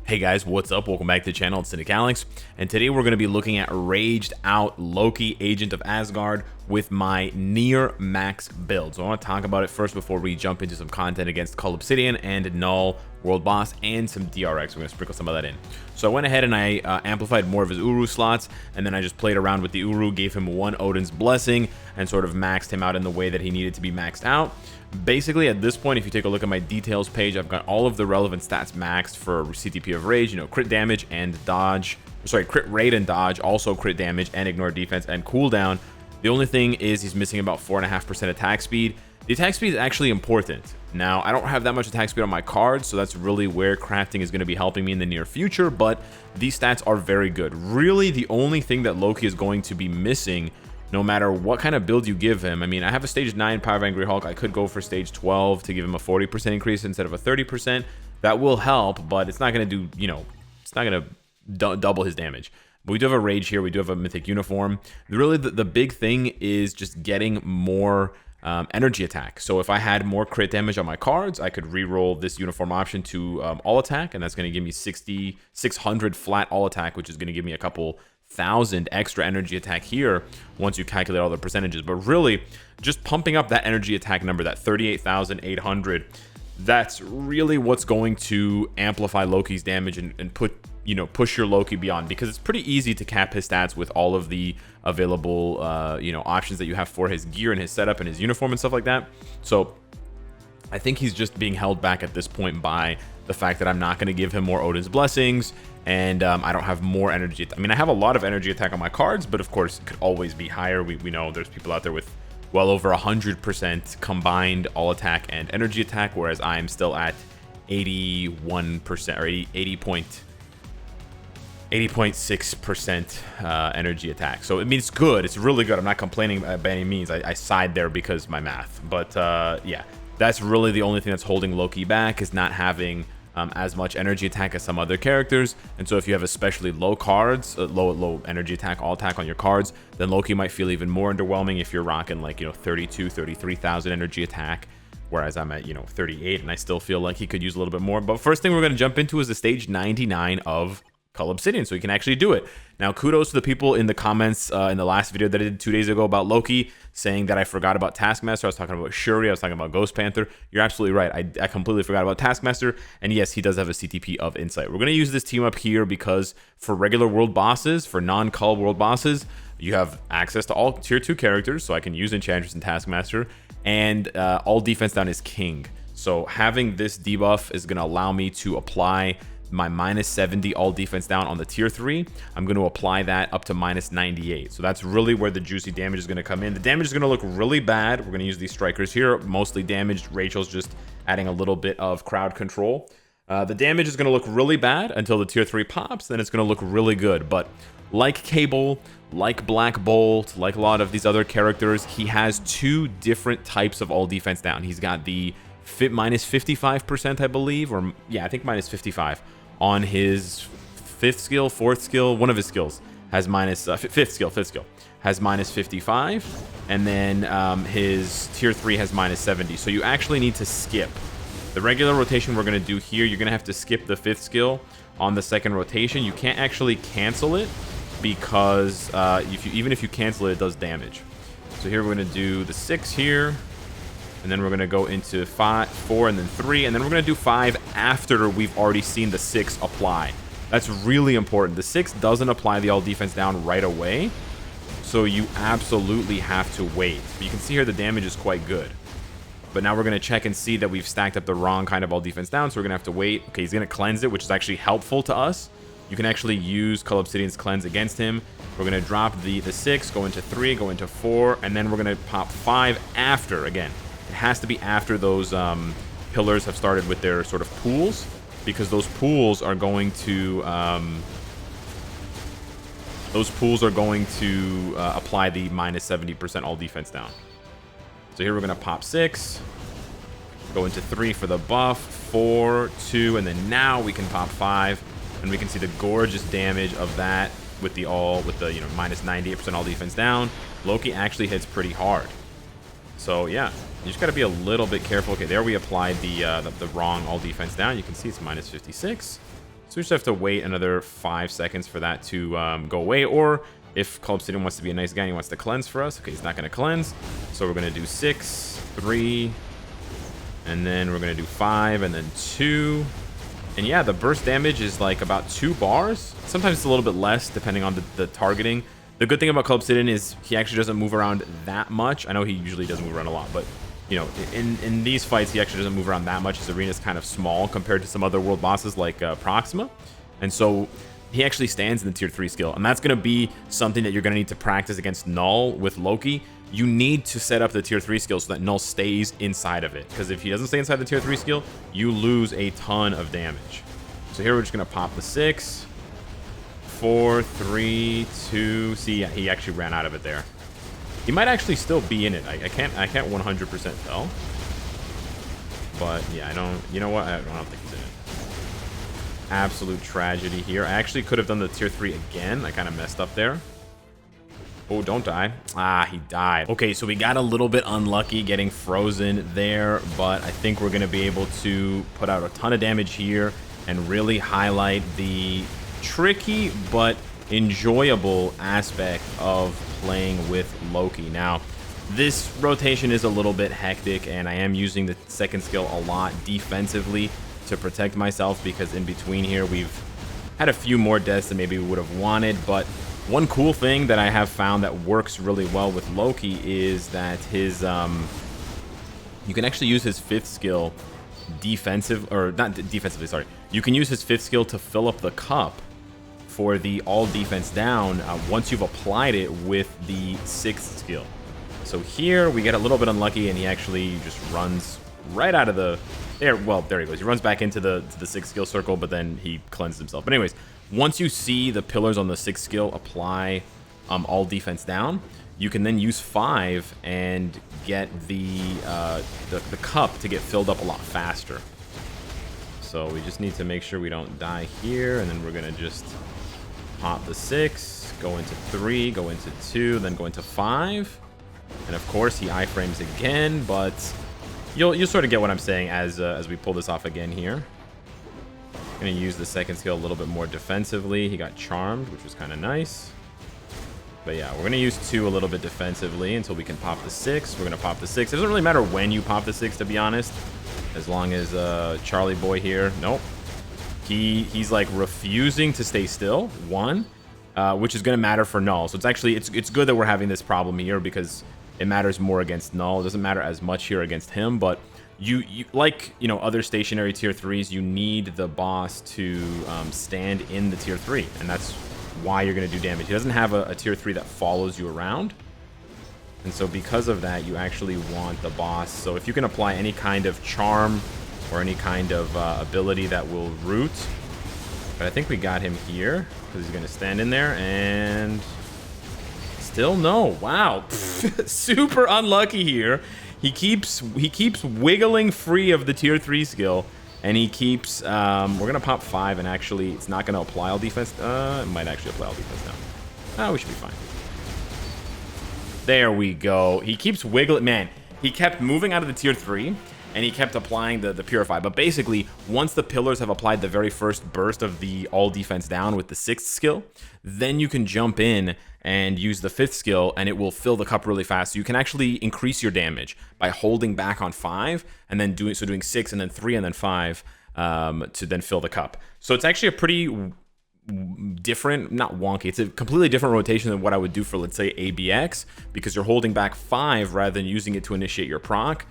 Hey guys, what's up? Welcome back to the channel. It's Cynicalex, and today we're going to be looking at Raged Out Loki, Agent of Asgard, with my near max build. So I want to talk about it first before we jump into some content against Cull Obsidian and Null World Boss and some DRX. We're going to sprinkle some of that in. So I went ahead and I amplified more of his Uru slots, and then I just played around with the Uru, gave him one Odin's Blessing, and sort of maxed him out in the way that he needed to be maxed out. Basically, at this point, if you take a look at my details page, I've got all of the relevant stats maxed for CTP of Rage, crit damage and dodge, crit rate and dodge, also crit damage and ignore defense and cooldown. The only thing is he's missing about 4.5% attack speed. The attack speed is actually important. Now, I don't have that much attack speed on my cards, so that's really where crafting is going to be helping me in the near future, but these stats are very good. Really, the only thing that Loki is going to be missing, no matter what kind of build you give him. I mean, I have a stage 9 Power of Angry Hulk. I could go for stage 12 to give him a 40% increase instead of a 30%. That will help, but it's not going to do, it's not going to double his damage. But we do have a Rage here. We do have a Mythic Uniform. Really, the big thing is just getting more energy attack. So if I had more crit damage on my cards, I could re-roll this uniform option to all attack, and that's going to give me 600 flat all attack, which is going to give me a couple thousand extra energy attack here once you calculate all the percentages. But really, just pumping up that energy attack number, that 38,800, that's really what's going to amplify Loki's damage and push your Loki beyond, because it's pretty easy to cap his stats with all of the available options that you have for his gear and his setup and his uniform and stuff like that. So I think he's just being held back at this point by the fact that I'm not going to give him more Odin's Blessings, and I don't have more energy. I mean, I have a lot of energy attack on my cards, but of course it could always be higher. We know there's people out there with well over 100% combined all attack and energy attack, whereas I'm still at 81% or 80.6% energy attack. So I mean, it's good. It's really good. I'm not complaining by any means. I side there because my math. But yeah, that's really the only thing that's holding Loki back, is not having as much energy attack as some other characters. And so if you have especially low cards, low energy attack, all attack on your cards, then Loki might feel even more underwhelming if you're rocking like 33,000 energy attack, whereas I'm at 38, and I still feel like he could use a little bit more. But first thing we're going to jump into is the stage 99 of Cull Obsidian, so you can actually do it. Now, kudos to the people in the comments in the last video that I did 2 days ago about Loki, saying that I forgot about Taskmaster. I was talking about Shuri, I was talking about Ghost Panther. You're absolutely right. I completely forgot about Taskmaster, and yes, he does have a CTP of Insight. We're going to use this team up here because for regular world bosses, for non-Cull world bosses, you have access to all tier 2 characters, so I can use Enchantress and Taskmaster, and all defense down is King. So having this debuff is going to allow me to apply my -70 all defense down on the tier 3. I'm going to apply that up to -98. So that's really where the juicy damage is going to come in. The damage is going to look really bad. We're going to use these strikers here, mostly damaged. Rachel's just adding a little bit of crowd control. The damage is going to look really bad until the tier 3 pops, then it's going to look really good. But like Cable, like Black Bolt, like a lot of these other characters, he has 2 different types of all defense down. He's got the -55%, I believe, or yeah, I think -55 on his 5th skill, 4th skill. One of his skills has fifth skill has -55, and then his tier 3 has -70. So you actually need to skip the regular rotation we're going to do here. You're going to have to skip the 5th skill on the 2nd rotation. You can't actually cancel it, because even if you cancel it, it does damage. So here we're going to do the 6 here, and then we're going to go into 5, 4, and then 3, and then we're going to do 5 after we've already seen the 6 apply. That's really important. The 6 doesn't apply the all defense down right away, so you absolutely have to wait. But you can see here the damage is quite good. But now we're going to check and see that we've stacked up the wrong kind of all defense down, so we're going to have to wait. Okay, he's going to cleanse it, which is actually helpful to us. You can actually use Cull Obsidian's cleanse against him. We're going to drop the 6, go into 3, go into 4, and then we're going to pop 5 after. Again, it has to be after those pillars have started with their sort of pools, because those pools are going to apply the -70% all defense down. So here we're going to pop 6, go into 3 for the buff, 4, 2, and then now we can pop 5, and we can see the gorgeous damage of that with the -98% all defense down. Loki actually hits pretty hard. So yeah, you just got to be a little bit careful. Okay, there we applied the wrong all defense down. You can see it's -56. So we just have to wait another 5 seconds for that to go away. Or if Cull Obsidian wants to be a nice guy and he wants to cleanse for us. Okay, he's not going to cleanse. So we're going to do 6, 3, and then we're going to do 5, and then 2. And yeah, the burst damage is like about 2 bars. Sometimes it's a little bit less depending on the targeting. The good thing about Cull Obsidian is he actually doesn't move around that much. I know he usually doesn't move around a lot, but you know, in these fights, he actually doesn't move around that much. His arena is kind of small compared to some other world bosses like Proxima. And so he actually stands in the tier 3 skill. And that's going to be something that you're going to need to practice against Null with Loki. You need to set up the tier 3 skill so that Null stays inside of it. Because if he doesn't stay inside the tier 3 skill, you lose a ton of damage. So here we're just going to pop the 6, 4, 3, 2. See, yeah, he actually ran out of it there. He might actually still be in it. I can't 100% tell. But yeah, I don't. You know what? I don't think he's in it. Absolute tragedy here. I actually could have done the tier 3 again. I kind of messed up there. Oh, don't die. Ah, he died. Okay, so we got a little bit unlucky getting frozen there, but I think we're going to be able to put out a ton of damage here and really highlight the tricky but enjoyable aspect of playing with Loki. Now, this rotation is a little bit hectic, and I am using the second skill a lot defensively to protect myself because in between here we've had a few more deaths than maybe we would have wanted. But one cool thing that I have found that works really well with Loki is that his you can actually use his 5th skill defensive, or not defensively, sorry. You can use his 5th skill to fill up the cup for the all defense down once you've applied it with the 6th skill. So here we get a little bit unlucky, and he actually just runs right out of the there. Well, there he goes. He runs back into the 6th skill circle, but then he cleanses himself. But anyways, once you see the pillars on the 6th skill apply all defense down, you can then use 5 and get the cup to get filled up a lot faster. So we just need to make sure we don't die here, and then we're gonna just pop the 6, go into 3, go into 2, then go into 5. And of course he iframes again, but you'll sort of get what I'm saying as we pull this off again here. Gonna use the 2nd skill a little bit more defensively. He got charmed, which was kind of nice. But yeah, we're gonna use 2 a little bit defensively until we can pop the 6. We're gonna pop the 6. It doesn't really matter when you pop the 6, to be honest, as long as Charlie boy here. Nope. He's like refusing to stay still, 1, which is going to matter for Null. So it's actually, it's good that we're having this problem here because it matters more against Null. It doesn't matter as much here against him, but you like, you know, other stationary tier 3s, you need the boss to stand in the tier 3, and that's why you're going to do damage. He doesn't have a tier 3 that follows you around, and so because of that, you actually want the boss. So if you can apply any kind of charm or any kind of ability that will root. But I think we got him here because he's going to stand in there, and still no. Wow. Super unlucky here. He keeps wiggling free of the tier 3 skill, and he keeps we're going to pop 5, and actually it's not going to apply all defense. It might actually apply all defense now. We should be fine. There we go. He keeps wiggling. Man, he kept moving out of the tier 3, and he kept applying the Purify. But basically, once the pillars have applied the very first burst of the all defense down with the 6th skill, then you can jump in and use the 5th skill, and it will fill the cup really fast. So you can actually increase your damage by holding back on 5, and then doing 6, and then 3, and then 5 to then fill the cup. So it's actually a pretty different, not wonky, it's a completely different rotation than what I would do for, let's say, ABX, because you're holding back 5 rather than using it to initiate your proc.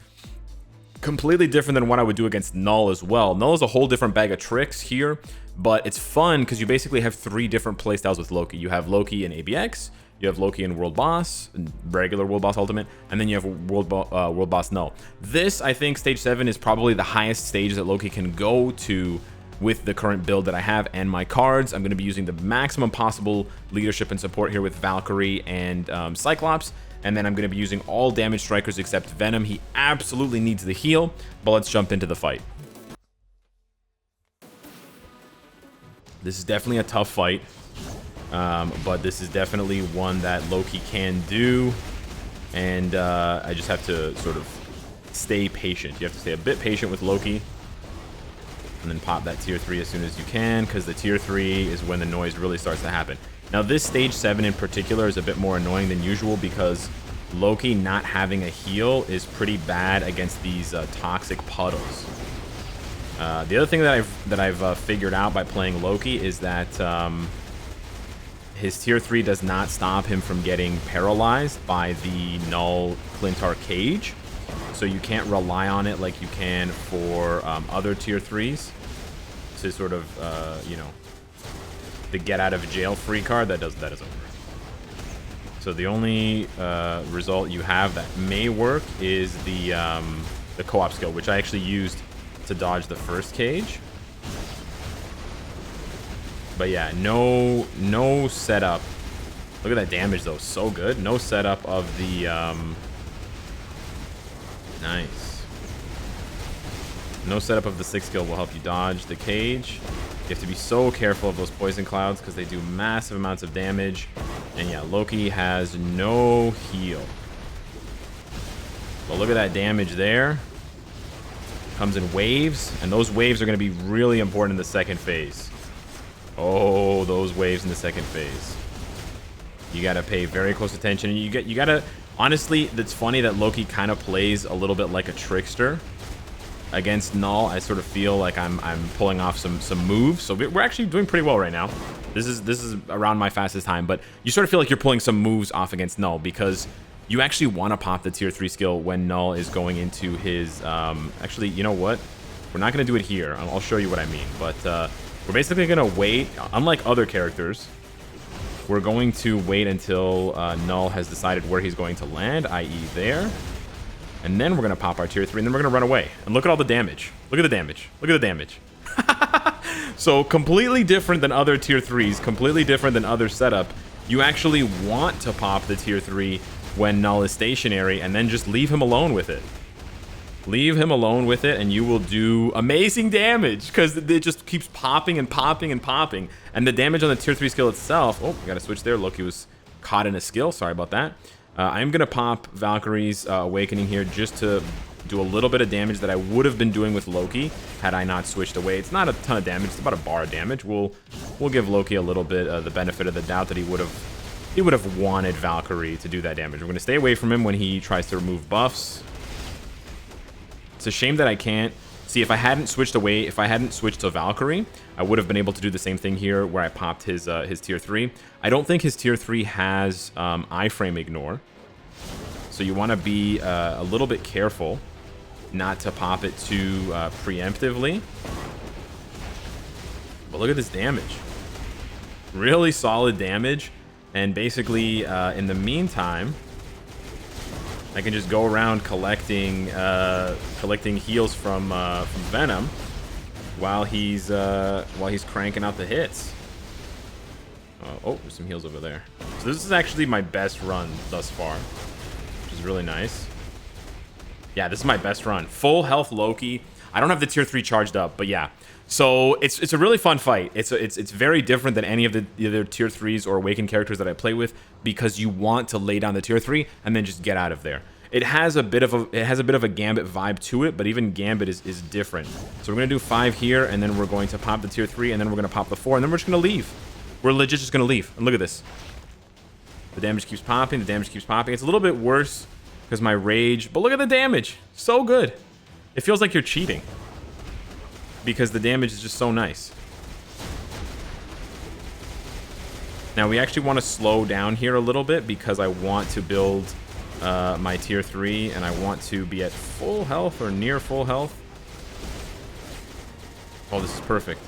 Completely different than what I would do against Null as well. Null is a whole different bag of tricks here, but it's fun because you basically have 3 different playstyles with Loki. You have Loki in ABX, you have Loki in World Boss, regular World Boss Ultimate, and then you have World Boss Null. This, I think, Stage 7 is probably the highest stage that Loki can go to with the current build that I have and my cards. I'm going to be using the maximum possible leadership and support here with Valkyrie and Cyclops. And then I'm going to be using all damage strikers except Venom. He absolutely needs the heal, but let's jump into the fight. This is definitely a tough fight, but this is definitely one that Loki can do. And I just have to sort of stay patient. You have to stay a bit patient with Loki. And then pop that tier 3 as soon as you can, because the tier 3 is when the noise really starts to happen. Now, this stage 7 in particular is a bit more annoying than usual because Loki not having a heal is pretty bad against these toxic puddles. The other thing that I've figured out by playing Loki is that his tier 3 does not stop him from getting paralyzed by the Null Clintar cage. So you can't rely on it like you can for other tier 3s to sort of, you know, the get out of jail free card. That doesn't work. So the only result you have that may work is the co-op skill, which I actually used to dodge the first cage. But yeah, no setup. Look at that damage though, so good. No setup of the nice. No setup of the 6 skill will help you dodge the cage. You have to be so careful of those poison clouds because they do massive amounts of damage. And yeah, Loki has no heal. But look at that damage there. Comes in waves, and those waves are going to be really important in the second phase. Oh, those waves in the second phase. You got to pay very close attention. You got to, honestly, that's funny that Loki kind of plays a little bit like a trickster against Null. I sort of feel like I'm pulling off some moves. So we're actually doing pretty well right now. This is around my fastest time, but you sort of feel like you're pulling some moves off against Null because you actually want to pop the tier 3 skill when Null is going into his actually, you know what? We're not going to do it here. I'll show you what I mean, but we're basically going to wait. Unlike other characters, we're going to wait until Null has decided where he's going to land, i.e. there. And then we're going to pop our tier 3, and then we're going to run away. And look at all the damage. Look at the damage. Look at the damage. So completely different than other tier 3s, completely different than other setup. You actually want to pop the tier 3 when Null is stationary, and then just leave him alone with it. Leave him alone with it, and you will do amazing damage, because it just keeps popping and popping and popping. And the damage on the tier 3 skill itself... Oh, got to switch there. Loki was caught in a skill. Sorry about that. I'm going to pop Valkyrie's Awakening here just to do a little bit of damage that I would have been doing with Loki had I not switched away. It's not a ton of damage. It's about a bar of damage. We'll give Loki a little bit the benefit of the doubt that he would have wanted Valkyrie to do that damage. We're going to stay away from him when he tries to remove buffs. It's a shame that I can't. See, if I hadn't switched away, if I hadn't switched to Valkyrie, I would have been able to do the same thing here where I popped his tier 3. I don't think his tier 3 has iframe ignore. So you want to be a little bit careful not to pop it too preemptively. But look at this damage. Really solid damage. And basically, in the meantime, I can just go around collecting heals from Venom while he's cranking out the hits. Oh, there's some heals over there. So this is actually my best run thus far, which is really nice. Yeah, this is my best run. Full health Loki. I don't have the tier 3 charged up, but yeah. So it's a really fun fight. It's very different than any of the other tier 3s or awakened characters that I play with because you want to lay down the tier 3 and then just get out of there. It has a bit of a Gambit vibe to it, but even Gambit is different. So we're gonna do 5 here, and then we're going to pop the tier 3, and then we're gonna pop the 4, and then we're just gonna leave. We're legit just gonna leave. And look at this. The damage keeps popping. The damage keeps popping. It's a little bit worse because my rage, but look at the damage. So good. It feels like you're cheating because the damage is just so nice. Now we actually want to slow down here a little bit because I want to build my tier 3 and I want to be at full health or near full health. Oh, this is perfect.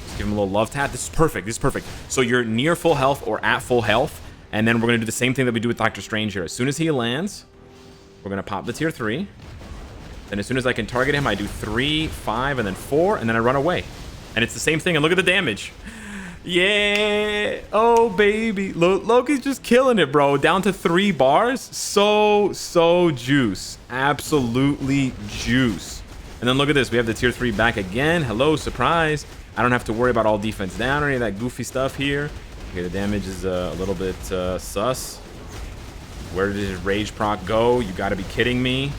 Just give him a little love tap. This is perfect. This is perfect. So you're near full health or at full health, and then we're going to do the same thing that we do with Doctor Strange here. As soon as he lands, we're going to pop the tier 3. Then as soon as I can target him, I do 3, 5, and then 4, and then I run away. And it's the same thing, and look at the damage. Yeah. Oh, baby. Loki's just killing it, bro. Down to 3 bars. So juice. Absolutely juice. And then look at this. We have the tier 3 back again. Hello, surprise. I don't have to worry about all defense down or any of that goofy stuff here. Okay, the damage is a little bit sus. Where did his rage proc go? You got to be kidding me.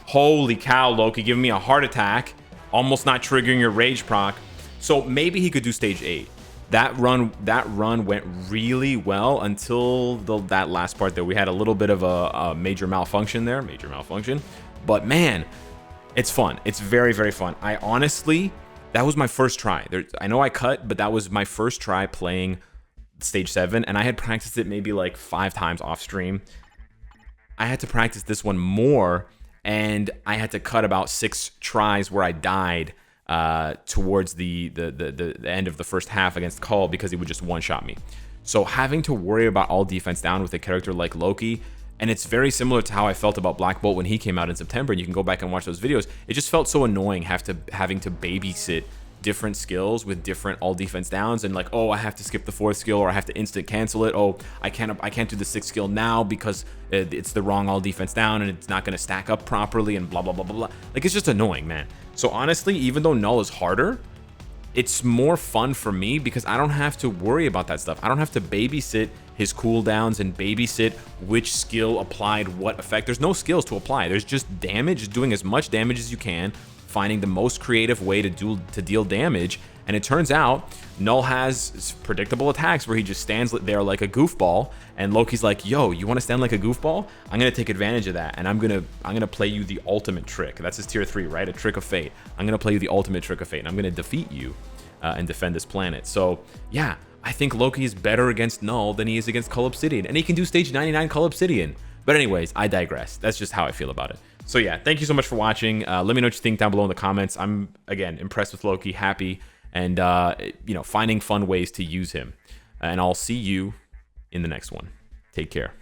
Holy cow, Loki giving me a heart attack almost not triggering your rage proc. So maybe he could do stage 8. That run went really well until that last part there. We had a little bit of a major malfunction there, But man, it's fun. It's very, very fun. I honestly, that was my first try. I know I cut, but that was my first try playing stage 7, and I had practiced it maybe like 5 times off stream. I had to practice this one more, and I had to cut about 6 tries where I died towards the end of the first half against Cull because he would just one-shot me. So having to worry about all defense down with a character like Loki, and it's very similar to how I felt about Black Bolt when he came out in September, and you can go back and watch those videos. It just felt so annoying having to babysit different skills with different all defense downs, and like, oh, I have to skip the 4th skill, or I have to instant cancel it. Oh, I can't do the 6th skill now because it's the wrong all defense down and it's not going to stack up properly, and blah blah blah blah blah. Like, it's just annoying, man. So honestly, even though Null is harder, it's more fun for me because I don't have to worry about that stuff. I don't have to babysit his cooldowns and babysit which skill applied what effect. There's no skills to apply. There's just damage, doing as much damage as you can, finding the most creative way to deal damage. And it turns out Null has predictable attacks where he just stands there like a goofball, and Loki's like, yo, you want to stand like a goofball? I'm gonna take advantage of that, and I'm gonna play you the ultimate trick. That's his tier 3, right? A trick of fate. I'm gonna play you the ultimate trick of fate, and I'm gonna defeat you and defend this planet. So yeah, I think Loki is better against Null than he is against Cull Obsidian, and he can do stage 99 Cull Obsidian. But anyways, I digress. That's just how I feel about it. So yeah, thank you so much for watching. Let me know what you think down below in the comments. I'm, again, impressed with Loki, happy, and finding fun ways to use him. And I'll see you in the next one. Take care.